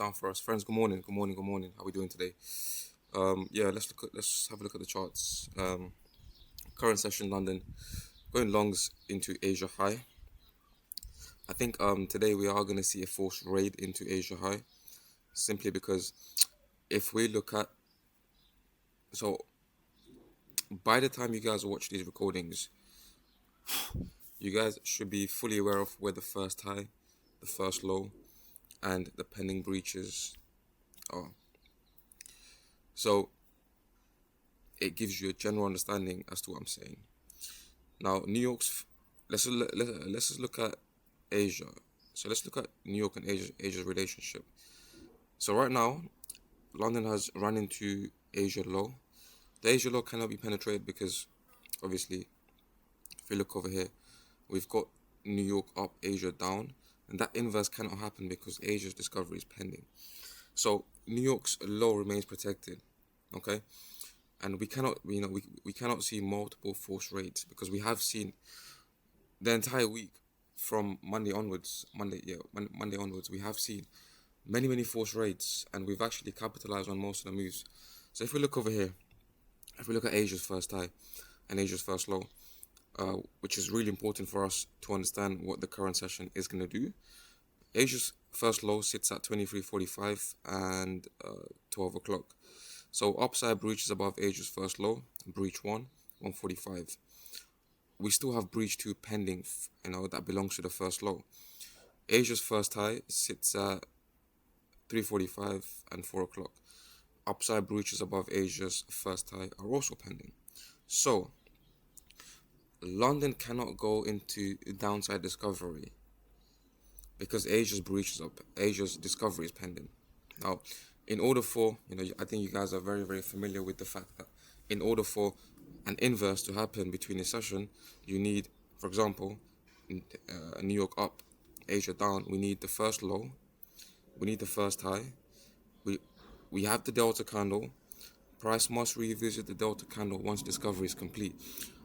down for us, friends. Good morning, good morning, good morning. How we doing today? Yeah, let's have a look at the charts. Current session London going longs into Asia high. I think today we are gonna see a forced raid into Asia high, simply because if we look at so by the time you guys watch these recordings, you guys should be fully aware of where the first high, the first low, and the pending breaches are. So it gives you a general understanding as to what I'm saying. Now, New York's. Let's just look at Asia. So let's look at New York and Asia's relationship. So right now, London has run into Asia low. The Asia low cannot be penetrated because, obviously, if you look over here, we've got New York up, Asia down, and that inverse cannot happen because Asia's discovery is pending. So New York's low remains protected, okay, and we cannot, we cannot see multiple force rates because we have seen the entire week from Monday onwards. Monday onwards, we have seen many force rates, and we've actually capitalized on most of the moves. So if we look over here, if we look at Asia's first high and Asia's first low, which is really important for us to understand what the current session is going to do. Asia's first low sits at 23.45 and 12 o'clock. So upside breach is above Asia's first low, breach 145. We still have breach 2 pending, that belongs to the first low. Asia's first high sits at 3.45 and 4 o'clock. Upside breaches above Asia's first high are also pending. So London cannot go into downside discovery because Asia's breach is up. Asia's discovery is pending. Now, in order for, I think you guys are very familiar with the fact that in order for an inverse to happen between a session, you need, for example, New York up, Asia down, we need the first low, we need the first high, we have the delta candle. Price must revisit the delta candle once discovery is complete.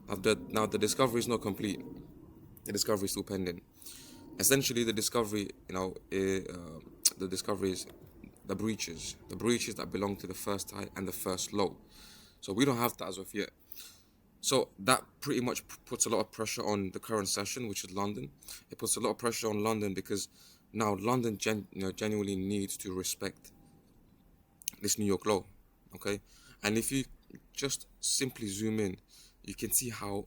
Now the discovery is not complete. The discovery is still pending. Essentially, the discovery, the discovery is the breaches that belong to the first high and the first low. So we don't have that as of yet. So that pretty much puts a lot of pressure on the current session, which is London. It puts a lot of pressure on London because now London genuinely needs to respect this New York low, okay? And if you just simply zoom in, you can see how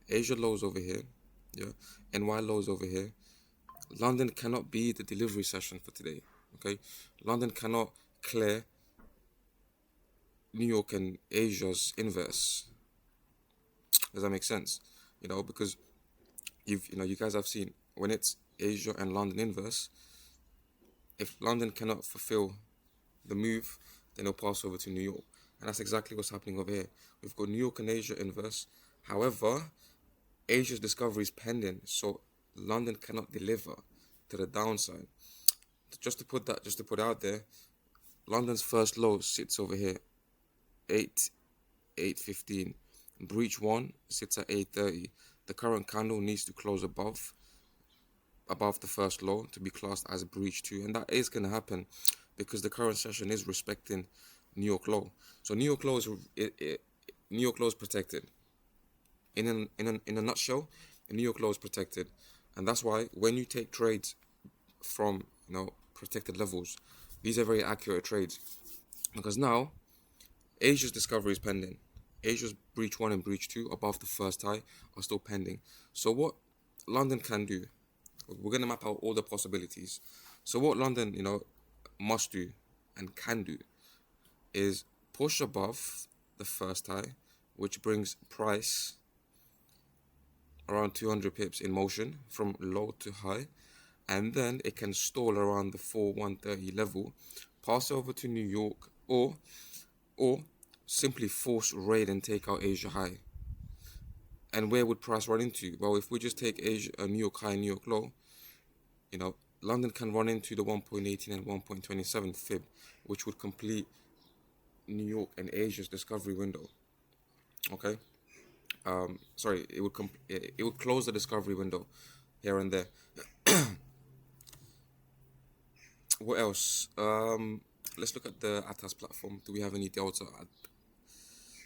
Asia lows over here, yeah, NY lows over here. London cannot be the delivery session for today, okay? London cannot clear New York and Asia's inverse. Does that make sense? Because you guys have seen when it's Asia and London inverse, if London cannot fulfill the move, then it'll pass over to New York. And that's exactly what's happening over here. We've got New York and Asia inverse. However, Asia's discovery is pending, so London cannot deliver to the downside. Just to put out there, London's first low sits over here, 8.15. Breach 1 sits at 8.30. The current candle needs to close above the first low to be classed as a breach 2, and that is going to happen because the current session is respecting New York low. So New York low is protected. In a nutshell, New York low is protected, and that's why when you take trades from protected levels, these are very accurate trades because now Asia's discovery is pending. Asia's breach 1 and breach 2 above the first high are still pending. So what London can do, we're going to map out all the possibilities. So what London, must do and can do is push above the first high, which brings price around 200 pips in motion from low to high, and then it can stall around the 4,130 level, pass over to New York, or simply force raid and take out Asia high. And where would price run into? Well, if we just take New York high, New York low, London can run into the 1.18 and 1.27 fib, which would complete New York and Asia's discovery window. Okay. It would close the discovery window here and there. What else? Let's look at the Atas platform. Do we have any delta?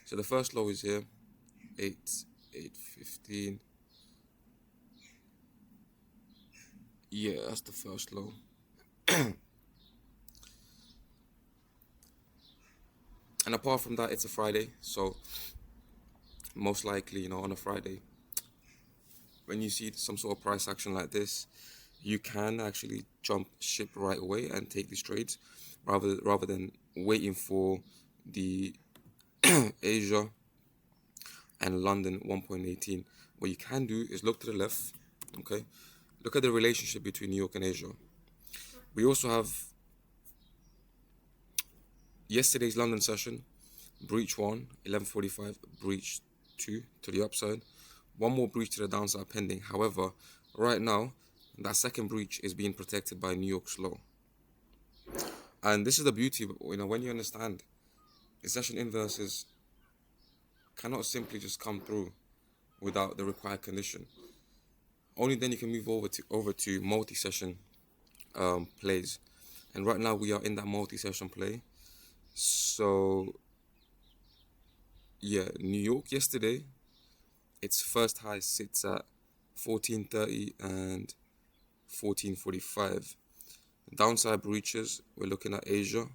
So the first low is here, 8.15. Yeah, that's the first low. And apart from that, it's a Friday, so most likely, on a Friday, when you see some sort of price action like this, you can actually jump ship right away and take these trades, rather than waiting for the Asia and London 1.18. What you can do is look to the left, okay? Look at the relationship between New York and Asia. We also have yesterday's London session, breach 1, 11:45, breach 2 to the upside. One more breach to the downside pending. However, right now, that second breach is being protected by New York's low. And this is the beauty, when you understand, the session inverses cannot simply just come through without the required condition. Only then you can move over to multi-session plays. And right now we are in that multi-session play. So yeah, New York yesterday, its first high sits at 1430 and 1445. Downside breaches, we're looking at Asia,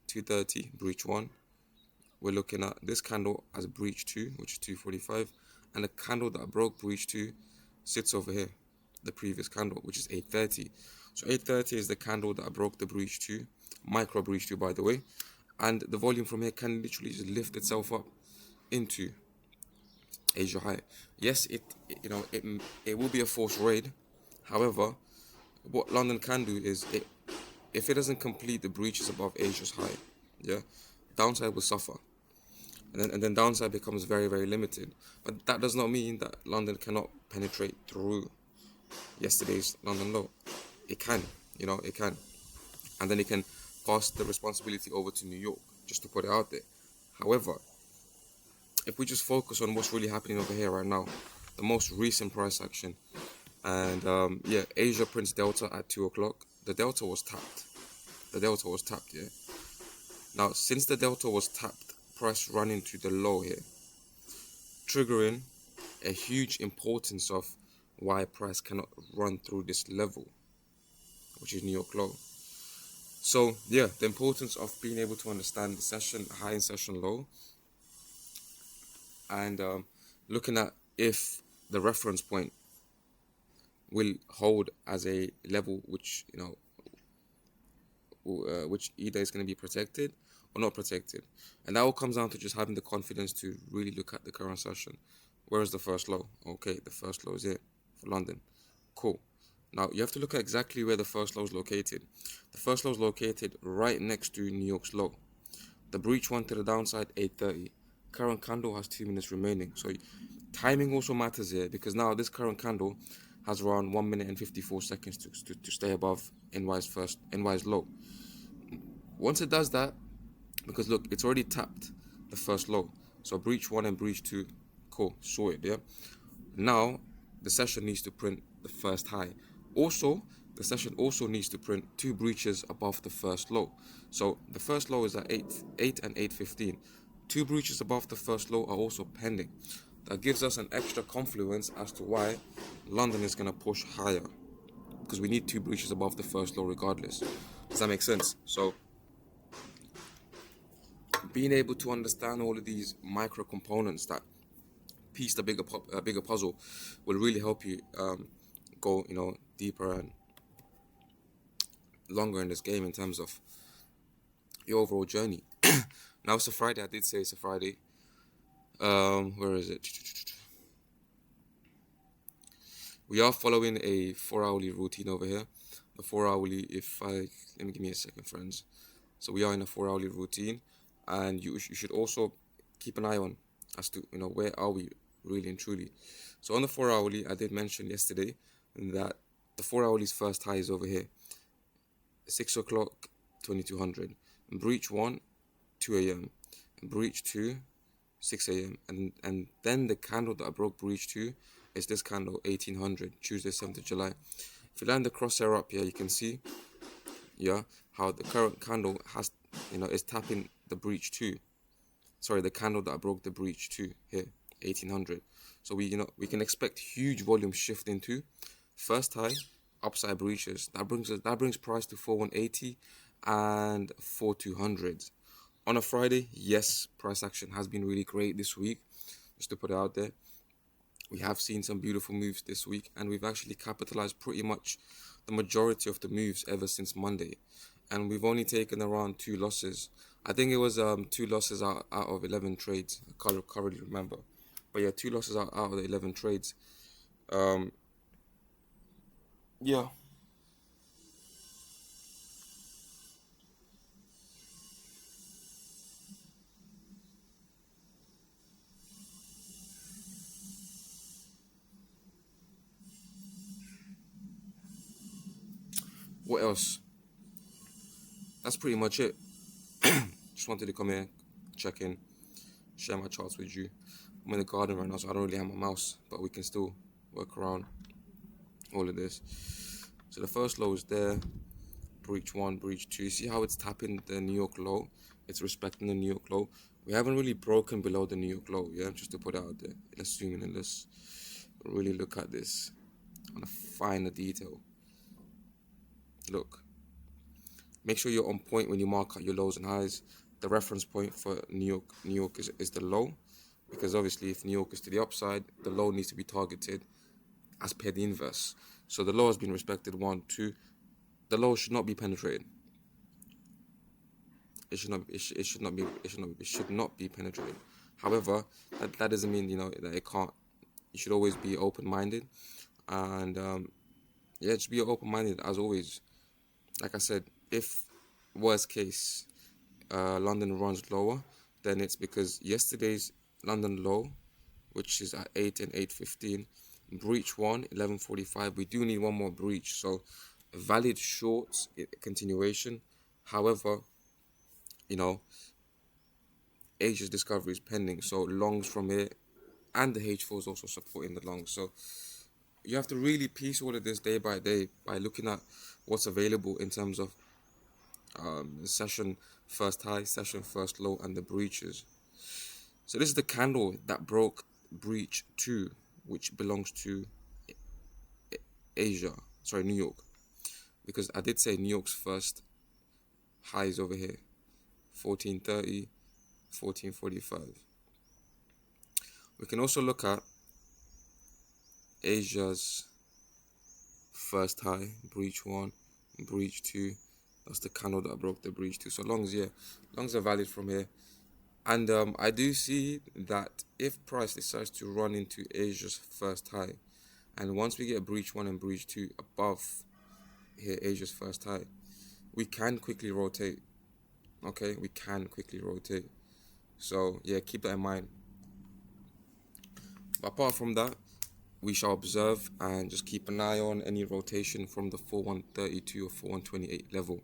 230, breach 1. We're looking at this candle as breach 2, which is 245. And the candle that broke breach 2 sits over here, the previous candle, which is 830. So 830 is the candle that broke the breach 2, micro breach 2, by the way. And the volume from here can literally just lift itself up into Asia high. Yes, it will be a forced raid. However, what London can do is, if it doesn't complete the breaches above Asia's high, yeah, downside will suffer, and then downside becomes very, very limited. But that does not mean that London cannot penetrate through yesterday's London low. It can, it can, and then it can pass the responsibility over to New York, just to put it out there. However, if we just focus on what's really happening over here right now, the most recent price action, and yeah, Asia prints delta at 2 o'clock. The delta was tapped. Yeah. Now, since the delta was tapped, price ran into the low here, triggering a huge importance of why price cannot run through this level, which is New York low. So yeah, the importance of being able to understand the session high and session low, and looking at if the reference point will hold as a level which which either is going to be protected or not protected. And that all comes down to just having the confidence to really look at the current session. Where is the first low? Okay, the first low is here for London. Cool. Now you have to look at exactly where the first low is located. The first low is located right next to New York's low. The breach one to the downside, 8:30. Current candle has 2 minutes remaining. So timing also matters here, because now this current candle has around 1 minute and 54 seconds to stay above NY's low. Once it does that, because look, it's already tapped the first low. So breach 1 and breach 2, cool, sorted, yeah? Now, the session needs to print the first high. Also, the session also needs to print 2 breaches above the first low. So the first low is at 8 and 8.15. 2 breaches above the first low are also pending. That gives us an extra confluence as to why London is going to push higher, because we need 2 breaches above the first low regardless. Does that make sense? So being able to understand all of these micro components that piece the bigger puzzle will really help you go deeper and longer in this game in terms of your overall journey. Now it's a Friday. I did say it's a Friday. Where is it? We are following a 4-hourly routine over here. The 4-hourly, let me give me a second, friends. So we are in a 4-hourly routine, and you should also keep an eye on as to where are we really and truly. So on the 4-hourly, I did mention yesterday that the 4-hourly's first high is over here, 6 o'clock, 2200. Breach 1, 2 a.m. Breach 2, 6 a.m. And then the candle that I broke breach 2 is this candle, 1800, Tuesday, 7th of July. If you line the crosshair up here, you can see Yeah, how the current candle has, is tapping the breach too. Sorry, the candle that broke the breach too here, 1800. So we can expect huge volume shift into first high, upside breaches. That brings price to 4180 and 4200. On a Friday, yes, price action has been really great this week. Just to put it out there, we have seen some beautiful moves this week, and we've actually capitalized pretty much the majority of the moves ever since Monday. And we've only taken around two losses. I think it was two losses out of 11 trades. I can't really remember. But yeah, two losses out of the 11 trades. Um, yeah. What else? That's pretty much it. Just wanted to come here, check in, share my charts with you. I'm in the garden right now, so I don't really have my mouse, but we can still work around all of this. So the first low is there, breach one, breach two. See how it's tapping the New York low? It's respecting the New York low. We haven't really broken below the New York low, yeah? Just to put it out there. Let's zoom in and let's really look at this on a finer detail. Look, make sure you're on point when you mark out your lows and highs. The reference point for New York is the low, because obviously if New York is to the upside, the low needs to be targeted as per the inverse. So the low has been respected, one, two. The low should not be penetrated. It should not be penetrated. However, that doesn't mean that it can't. You should always be open-minded, and yeah, just be open-minded as always. Like I said, if worst case London runs lower, then it's because yesterday's London low, which is at 8 and 8:15, breach one 11:45. We do need one more breach, so valid shorts continuation. However, you know Asia's discovery is pending, so longs from here, and the H4 is also supporting the longs. So you have to really piece all of this day by day by looking at what's available in terms of session first high, session first low, and the breaches. So this is the candle that broke breach 2, which belongs to Asia, sorry, New York, because I did say New York's first high is over here, 1430, 1445. We can also look at Asia's first high, breach 1, breach 2. That's the candle that broke the breach 2. So longs are valid from here. And I do see that if price decides to run into Asia's first high, and once we get breach 1 and breach 2 above here, Asia's first high, we can quickly rotate. Okay, we can quickly rotate. So yeah, keep that in mind. But apart from that, we shall observe and just keep an eye on any rotation from the 4132 or 4128 level,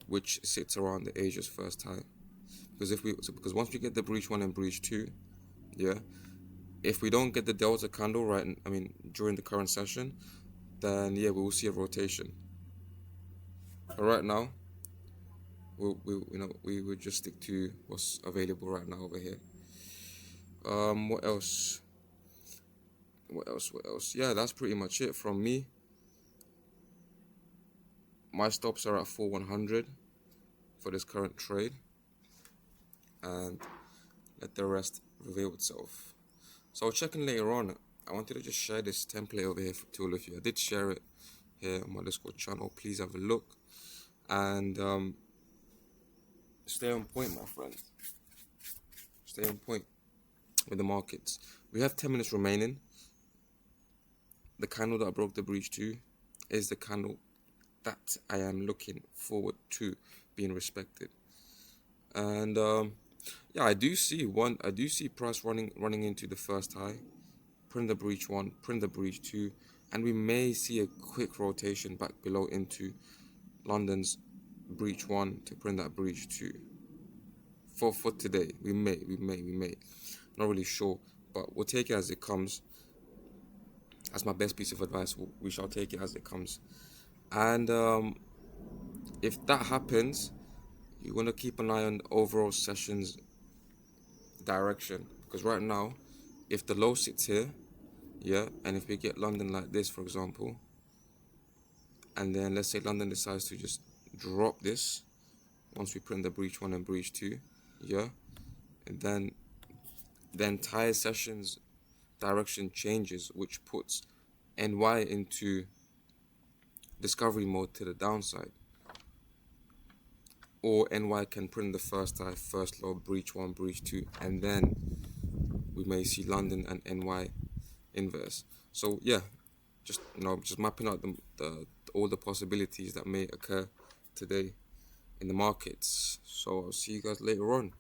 which sits around the Asia's first high. Because once we get the breach 1 and breach 2, yeah, if we don't get the delta candle right, I mean during the current session, then yeah, we will see a rotation. But right now, we would just stick to what's available right now over here. What else? What else? Yeah, that's pretty much it from me. My stops are at 4100 for this current trade, and let the rest reveal itself. So I'll check in later on. I wanted to just share this template over here to all of you. I did share it here on my Discord channel. Please have a look and stay on point, my friend. Stay on point with the markets. We have 10 minutes remaining. The candle that broke the breach to is the candle that I am looking forward to being respected. And yeah, I do see price running into the first high, print the breach 1, print the breach 2, and we may see a quick rotation back below into London's breach 1 to print that breach 2. For today, we may. Not really sure, but we'll take it as it comes. That's my best piece of advice. We shall take it as it comes. And If that happens, you want to keep an eye on the overall sessions direction, because right now, if the low sits here, yeah, and if we get London like this, for example, and then let's say London decides to just drop this once we print the breach one and breach two, yeah, and then the entire session's direction changes, which puts NY into discovery mode to the downside. Or NY can print the first high, first low, breach one, breach two, and then we may see London and NY inverse. So yeah, just mapping out the all the possibilities that may occur today in the markets. So I'll see you guys later on.